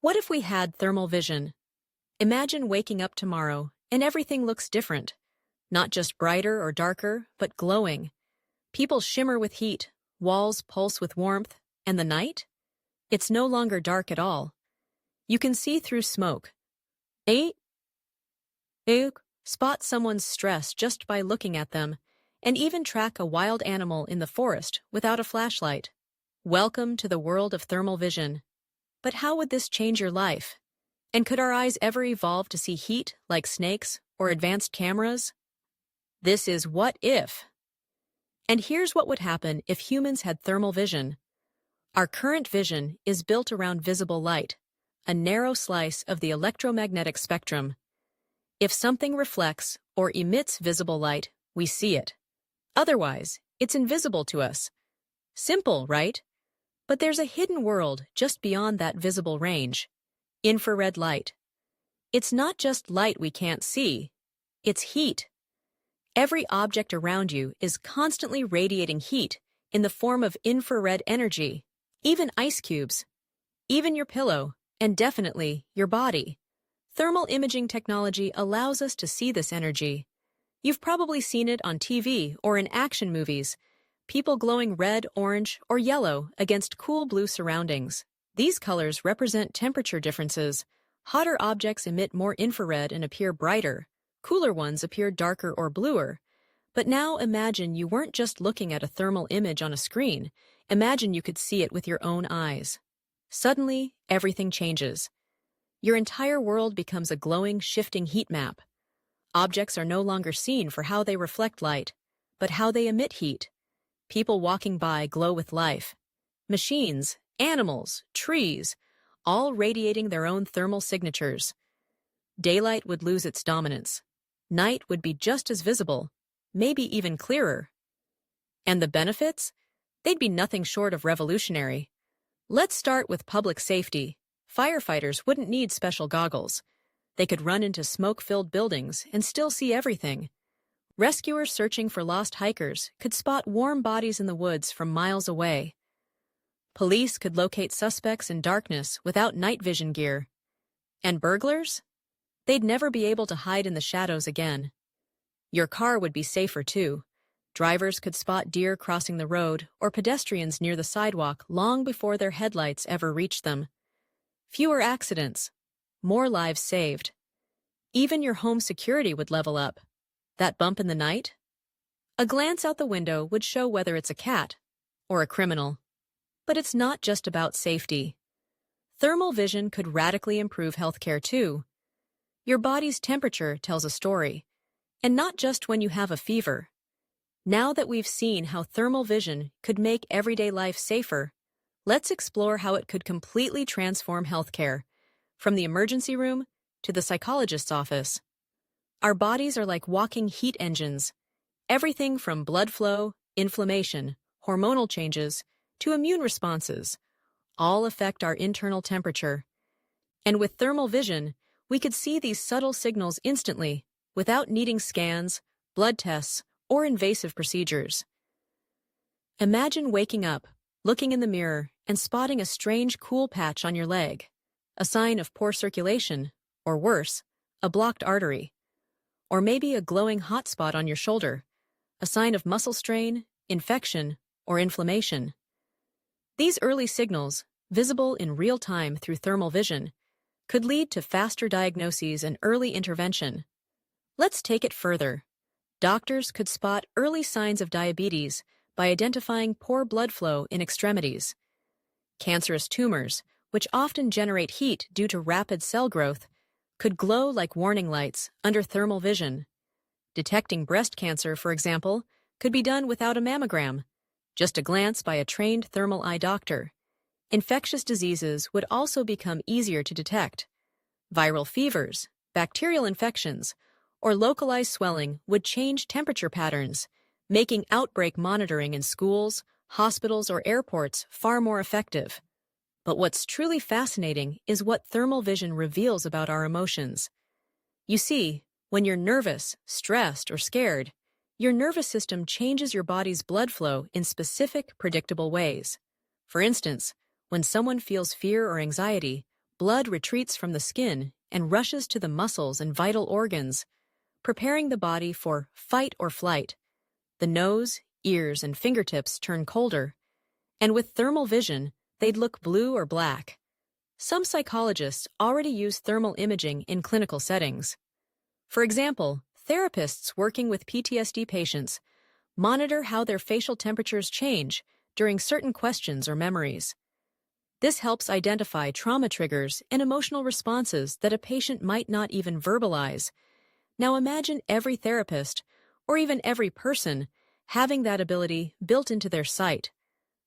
What if we had thermal vision? Imagine waking up tomorrow and everything looks different. Not just brighter or darker, but glowing. People shimmer with heat, walls pulse with warmth, and the night? It's no longer dark at all. You can see through smoke. Spot someone's stress just by looking at them, and even track a wild animal in the forest without a flashlight. Welcome to the world of thermal vision. But how would this change your life? And could our eyes ever evolve to see heat like snakes or advanced cameras? This is What If. And here's what would happen if humans had thermal vision. Our current vision is built around visible light, a narrow slice of the electromagnetic spectrum. If something reflects or emits visible light, we see it. Otherwise, it's invisible to us. Simple, right? But there's a hidden world just beyond that visible range. Infrared light. It's not just light we can't see. It's heat. Every object around you is constantly radiating heat in the form of infrared energy. Even ice cubes. Even your pillow, and definitely your body. Thermal imaging technology allows us to see this energy. You've probably seen it on TV or in action movies. People glowing red, orange, or yellow against cool blue surroundings. These colors represent temperature differences. Hotter objects emit more infrared and appear brighter. Cooler ones appear darker or bluer. But now imagine you weren't just looking at a thermal image on a screen. Imagine you could see it with your own eyes. Suddenly, everything changes. Your entire world becomes a glowing, shifting heat map. Objects are no longer seen for how they reflect light, but how they emit heat. People walking by glow with life. Machines, animals, trees, all radiating their own thermal signatures. Daylight would lose its dominance. Night would be just as visible, maybe even clearer. And the benefits? They'd be nothing short of revolutionary. Let's start with public safety. Firefighters wouldn't need special goggles. They could run into smoke-filled buildings and still see everything. Rescuers searching for lost hikers could spot warm bodies in the woods from miles away. Police could locate suspects in darkness without night vision gear. And burglars? They'd never be able to hide in the shadows again. Your car would be safer too. Drivers could spot deer crossing the road or pedestrians near the sidewalk long before their headlights ever reached them. Fewer accidents. More lives saved. Even your home security would level up. That bump in the night? A glance out the window would show whether it's a cat or a criminal. But it's not just about safety. Thermal vision could radically improve healthcare too. Your body's temperature tells a story, and not just when you have a fever. Now that we've seen how thermal vision could make everyday life safer, let's explore how it could completely transform healthcare, from the emergency room to the psychologist's office. Our bodies are like walking heat engines. Everything from blood flow, inflammation, hormonal changes, to immune responses, all affect our internal temperature. And with thermal vision, we could see these subtle signals instantly, without needing scans, blood tests, or invasive procedures. Imagine waking up, looking in the mirror, and spotting a strange cool patch on your leg, a sign of poor circulation, or worse, a blocked artery. Or maybe a glowing hot spot on your shoulder, a sign of muscle strain, infection, or inflammation. These early signals, visible in real time through thermal vision, could lead to faster diagnoses and early intervention. Let's take it further. Doctors could spot early signs of diabetes by identifying poor blood flow in extremities. Cancerous tumors, which often generate heat due to rapid cell growth, could glow like warning lights under thermal vision. Detecting breast cancer, for example, could be done without a mammogram, just a glance by a trained thermal eye doctor. Infectious diseases would also become easier to detect. Viral fevers, bacterial infections, or localized swelling would change temperature patterns, making outbreak monitoring in schools, hospitals, or airports far more effective. But what's truly fascinating is what thermal vision reveals about our emotions. You see, when you're nervous, stressed, or scared, your nervous system changes your body's blood flow in specific, predictable ways. For instance, when someone feels fear or anxiety, blood retreats from the skin and rushes to the muscles and vital organs, preparing the body for fight or flight. The nose, ears, and fingertips turn colder, and with thermal vision, they'd look blue or black. Some psychologists already use thermal imaging in clinical settings. For example, therapists working with PTSD patients monitor how their facial temperatures change during certain questions or memories. This helps identify trauma triggers and emotional responses that a patient might not even verbalize. Now imagine every therapist, or even every person, having that ability built into their sight.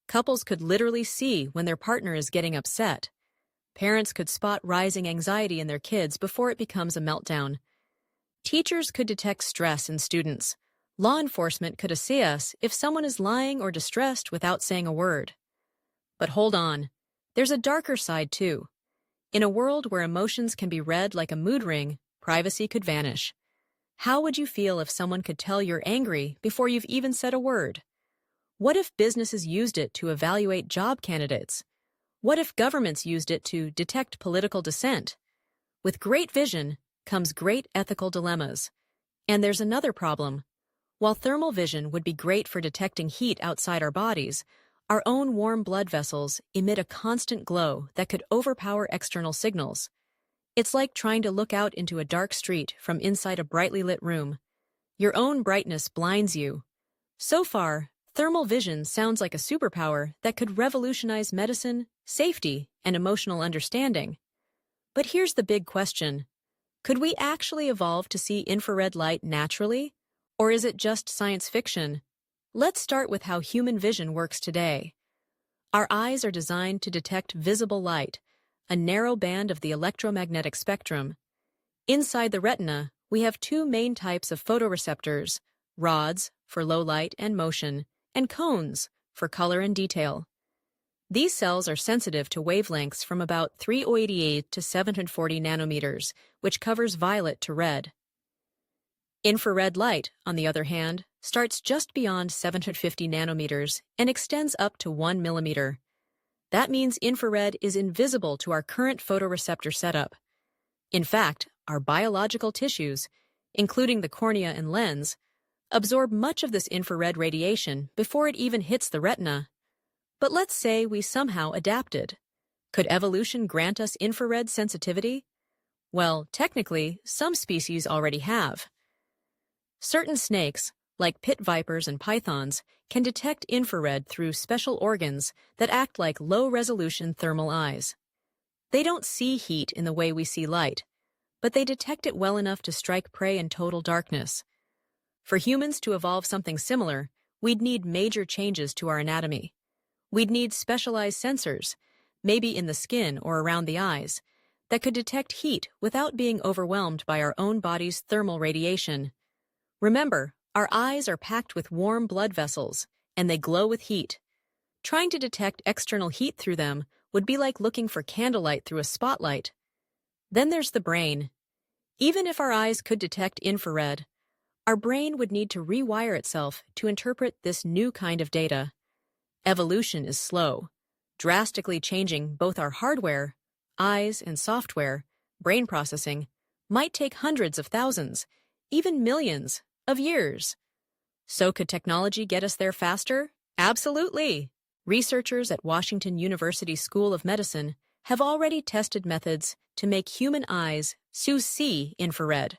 Couples could literally see when their partner is getting upset. Parents could spot rising anxiety in their kids before it becomes a meltdown. Teachers could detect stress in students. Law enforcement could assay us if someone is lying or distressed without saying a word. But hold on. There's a darker side, too. In a world where emotions can be read like a mood ring, privacy could vanish. How would you feel if someone could tell you're angry before you've even said a word? What if businesses used it to evaluate job candidates? What if governments used it to detect political dissent? With great vision comes great ethical dilemmas. And there's another problem. While thermal vision would be great for detecting heat outside our bodies, our own warm blood vessels emit a constant glow that could overpower external signals. It's like trying to look out into a dark street from inside a brightly lit room. Your own brightness blinds you. So far, thermal vision sounds like a superpower that could revolutionize medicine, safety, and emotional understanding. But here's the big question. Could we actually evolve to see infrared light naturally? Or is it just science fiction? Let's start with how human vision works today. Our eyes are designed to detect visible light, a narrow band of the electromagnetic spectrum. Inside the retina, we have two main types of photoreceptors, rods for low light and motion, and cones for color and detail. These cells are sensitive to wavelengths from about 388 to 740 nanometers, which covers violet to red. Infrared light, on the other hand, starts just beyond 750 nanometers and extends up to 1 millimeter. That means infrared is invisible to our current photoreceptor setup. In fact, our biological tissues, including the cornea and lens, absorb much of this infrared radiation before it even hits the retina. But let's say we somehow adapted. Could evolution grant us infrared sensitivity? Well, technically, some species already have. Certain snakes, like pit vipers and pythons, can detect infrared through special organs that act like low-resolution thermal eyes. They don't see heat in the way we see light, but they detect it well enough to strike prey in total darkness. For humans to evolve something similar, we'd need major changes to our anatomy. We'd need specialized sensors, maybe in the skin or around the eyes, that could detect heat without being overwhelmed by our own body's thermal radiation. Remember, our eyes are packed with warm blood vessels, and they glow with heat. Trying to detect external heat through them would be like looking for candlelight through a spotlight. Then there's the brain. Even if our eyes could detect infrared, our brain would need to rewire itself to interpret this new kind of data. Evolution is slow, drastically changing both our hardware, eyes and software, brain processing, might take hundreds of thousands, even millions, of years. So could technology get us there faster? Absolutely! Researchers at Washington University School of Medicine have already tested methods to make human eyes see infrared.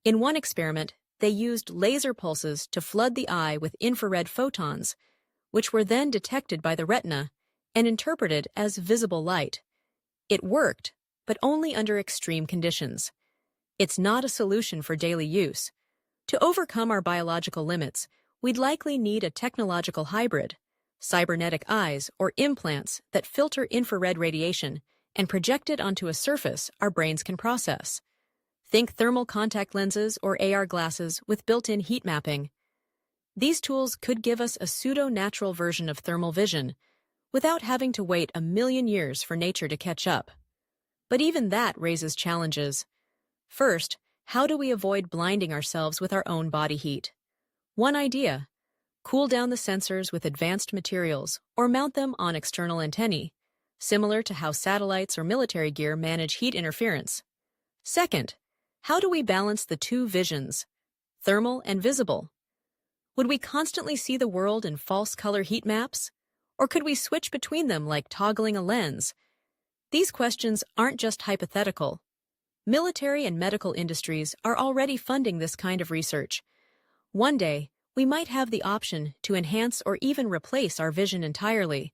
In one experiment, they used laser pulses to flood the eye with infrared photons, which were then detected by the retina and interpreted as visible light. It worked, but only under extreme conditions. It's not a solution for daily use. To overcome our biological limits, we'd likely need a technological hybrid, cybernetic eyes or implants that filter infrared radiation and project it onto a surface our brains can process. Think thermal contact lenses or AR glasses with built-in heat mapping. These tools could give us a pseudo-natural version of thermal vision without having to wait a million years for nature to catch up. But even that raises challenges. First, how do we avoid blinding ourselves with our own body heat? One idea: cool down the sensors with advanced materials or mount them on external antennae. similar to how satellites or military gear manage heat interference. Second, how do we balance the two visions, thermal and visible? Would we constantly see the world in false color heat maps? Or could we switch between them like toggling a lens? These questions aren't just hypothetical. Military and medical industries are already funding this kind of research. One day, we might have the option to enhance or even replace our vision entirely.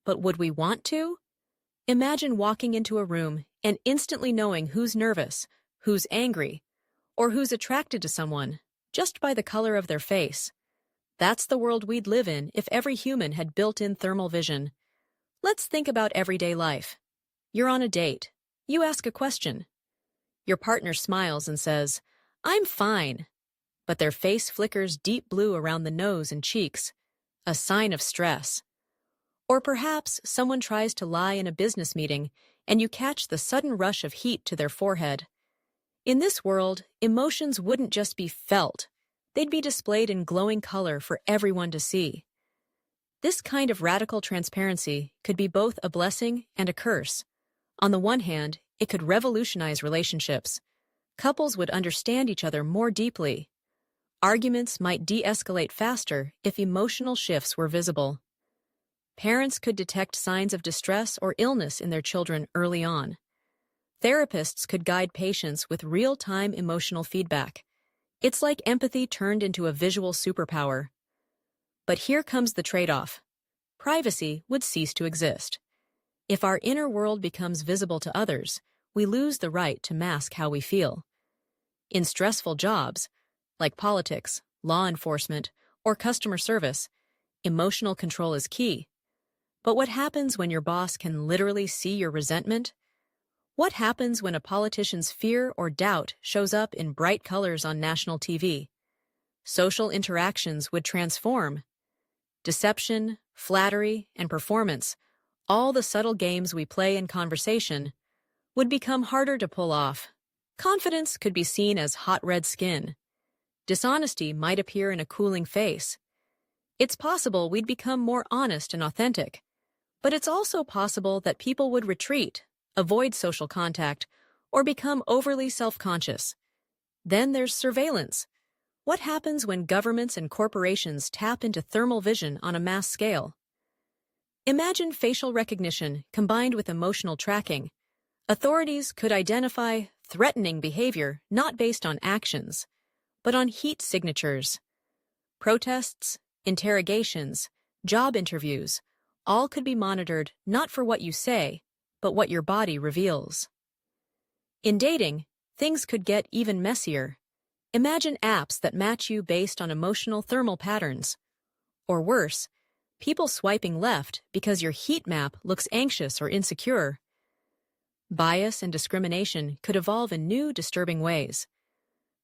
But would we want to? Imagine walking into a room and instantly knowing who's nervous, who's angry, or who's attracted to someone, just by the color of their face. That's the world we'd live in if every human had built-in thermal vision. Let's think about everyday life. You're on a date. You ask a question. Your partner smiles and says, "I'm fine." But their face flickers deep blue around the nose and cheeks, a sign of stress. Or perhaps someone tries to lie in a business meeting and you catch the sudden rush of heat to their forehead. In this world, emotions wouldn't just be felt. They'd be displayed in glowing color for everyone to see. This kind of radical transparency could be both a blessing and a curse. On the one hand, it could revolutionize relationships. Couples would understand each other more deeply. Arguments might de-escalate faster if emotional shifts were visible. Parents could detect signs of distress or illness in their children early on. Therapists could guide patients with real-time emotional feedback. It's like empathy turned into a visual superpower. But here comes the trade-off. Privacy would cease to exist. If our inner world becomes visible to others, we lose the right to mask how we feel. In stressful jobs, like politics, law enforcement, or customer service, emotional control is key. But what happens when your boss can literally see your resentment? What happens when a politician's fear or doubt shows up in bright colors on national TV? Social interactions would transform. Deception, flattery, and performance, all the subtle games we play in conversation, would become harder to pull off. Confidence could be seen as hot red skin. Dishonesty might appear in a cooling face. It's possible we'd become more honest and authentic. But it's also possible that people would retreat, avoid social contact, or become overly self-conscious. Then there's surveillance. What happens when governments and corporations tap into thermal vision on a mass scale? Imagine facial recognition combined with emotional tracking. Authorities could identify threatening behavior not based on actions, but on heat signatures. Protests, interrogations, job interviews, all could be monitored not for what you say, but what your body reveals. In dating, things could get even messier. Imagine apps that match you based on emotional thermal patterns. Or worse, people swiping left because your heat map looks anxious or insecure. Bias and discrimination could evolve in new, disturbing ways.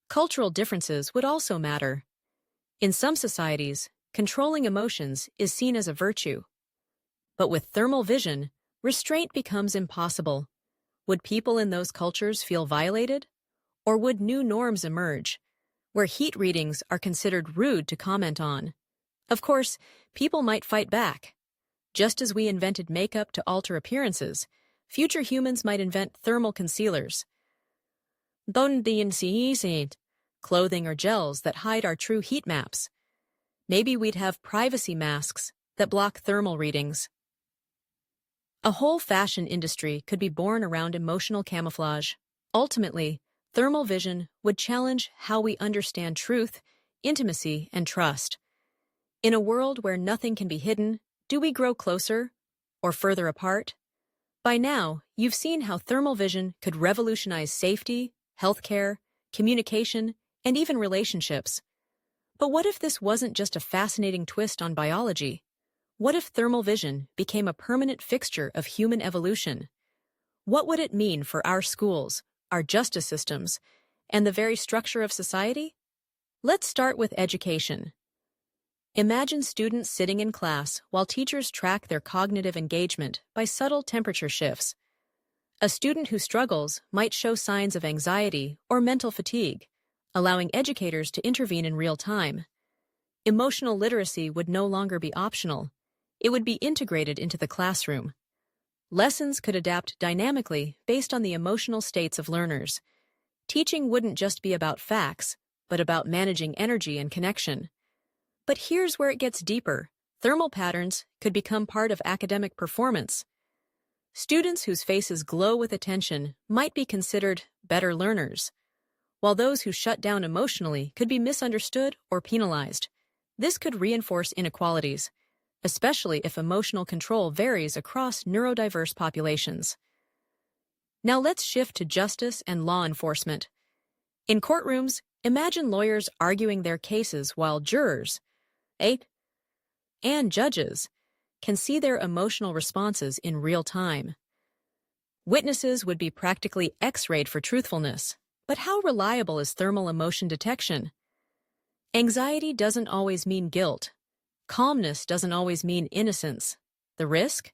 Cultural differences would also matter. In some societies, controlling emotions is seen as a virtue. But with thermal vision, restraint becomes impossible. Would people in those cultures feel violated? Or would new norms emerge, where heat readings are considered rude to comment on? Of course, people might fight back. Just as we invented makeup to alter appearances, future humans might invent thermal concealers. Clothing or gels that hide our true heat maps. Maybe we'd have privacy masks that block thermal readings. A whole fashion industry could be born around emotional camouflage. Ultimately, thermal vision would challenge how we understand truth, intimacy, and trust. In a world where nothing can be hidden, do we grow closer or further apart? By now, you've seen how thermal vision could revolutionize safety, healthcare, communication, and even relationships. But what if this wasn't just a fascinating twist on biology? What if thermal vision became a permanent fixture of human evolution? What would it mean for our schools, our justice systems, and the very structure of society? Let's start with education. Imagine students sitting in class while teachers track their cognitive engagement by subtle temperature shifts. A student who struggles might show signs of anxiety or mental fatigue, allowing educators to intervene in real time. Emotional literacy would no longer be optional. It would be integrated into the classroom. Lessons could adapt dynamically based on the emotional states of learners. Teaching wouldn't just be about facts, but about managing energy and connection. But here's where it gets deeper. Thermal patterns could become part of academic performance. Students whose faces glow with attention might be considered better learners, while those who shut down emotionally could be misunderstood or penalized. This could reinforce inequalities, especially if emotional control varies across neurodiverse populations. Now let's shift to justice and law enforcement. In courtrooms, imagine lawyers arguing their cases while jurors, and judges can see their emotional responses in real time. Witnesses would be practically X-rayed for truthfulness. But how reliable is thermal emotion detection? Anxiety doesn't always mean guilt. Calmness doesn't always mean innocence. The risk?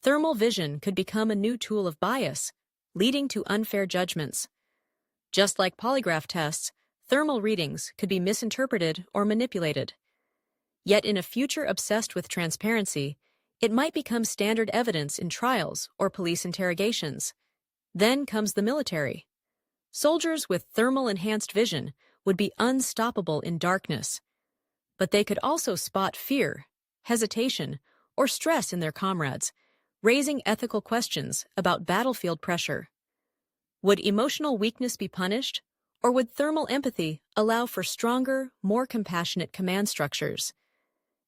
Thermal vision could become a new tool of bias, leading to unfair judgments. Just like polygraph tests, thermal readings could be misinterpreted or manipulated. Yet in a future obsessed with transparency, it might become standard evidence in trials or police interrogations. Then comes the military. Soldiers with thermal-enhanced vision would be unstoppable in darkness. But they could also spot fear, hesitation, or stress in their comrades, raising ethical questions about battlefield pressure. Would emotional weakness be punished, or would thermal empathy allow for stronger, more compassionate command structures?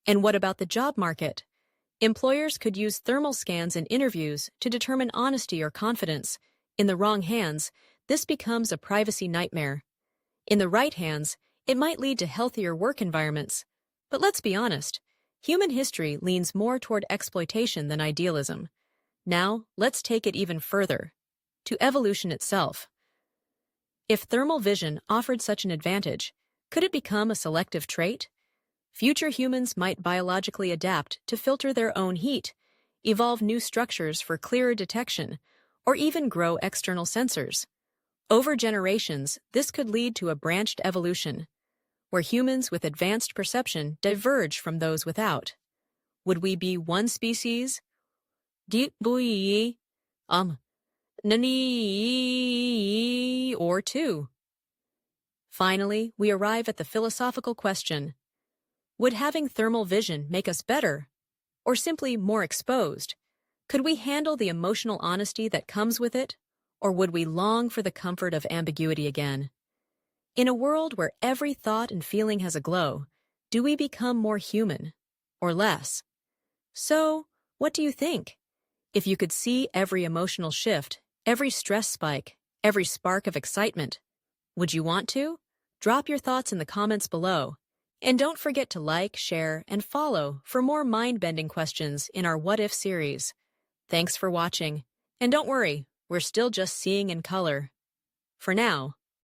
And what about the job market? Employers could use thermal scans in interviews to determine honesty or confidence. In the wrong hands, this becomes a privacy nightmare. In the right hands, it might lead to healthier work environments. But let's be honest, human history leans more toward exploitation than idealism. Now, let's take it even further, to evolution itself. If thermal vision offered such an advantage, could it become a selective trait? Future humans might biologically adapt to filter their own heat, evolve new structures for clearer detection, or even grow external sensors. Over generations, this could lead to a branched evolution, where humans with advanced perception diverge from those without. Would we be one species? Nani or two? Finally, we arrive at the philosophical question. Would having thermal vision make us better, or simply more exposed? Could we handle the emotional honesty that comes with it, or would we long for the comfort of ambiguity again? In a world where every thought and feeling has a glow, do we become more human, or less? So, what do you think? If you could see every emotional shift, every stress spike, every spark of excitement, would you want to? Drop your thoughts in the comments below. And don't forget to like, share, and follow for more mind-bending questions in our What If series. Thanks for watching. And don't worry, we're still just seeing in color. For now.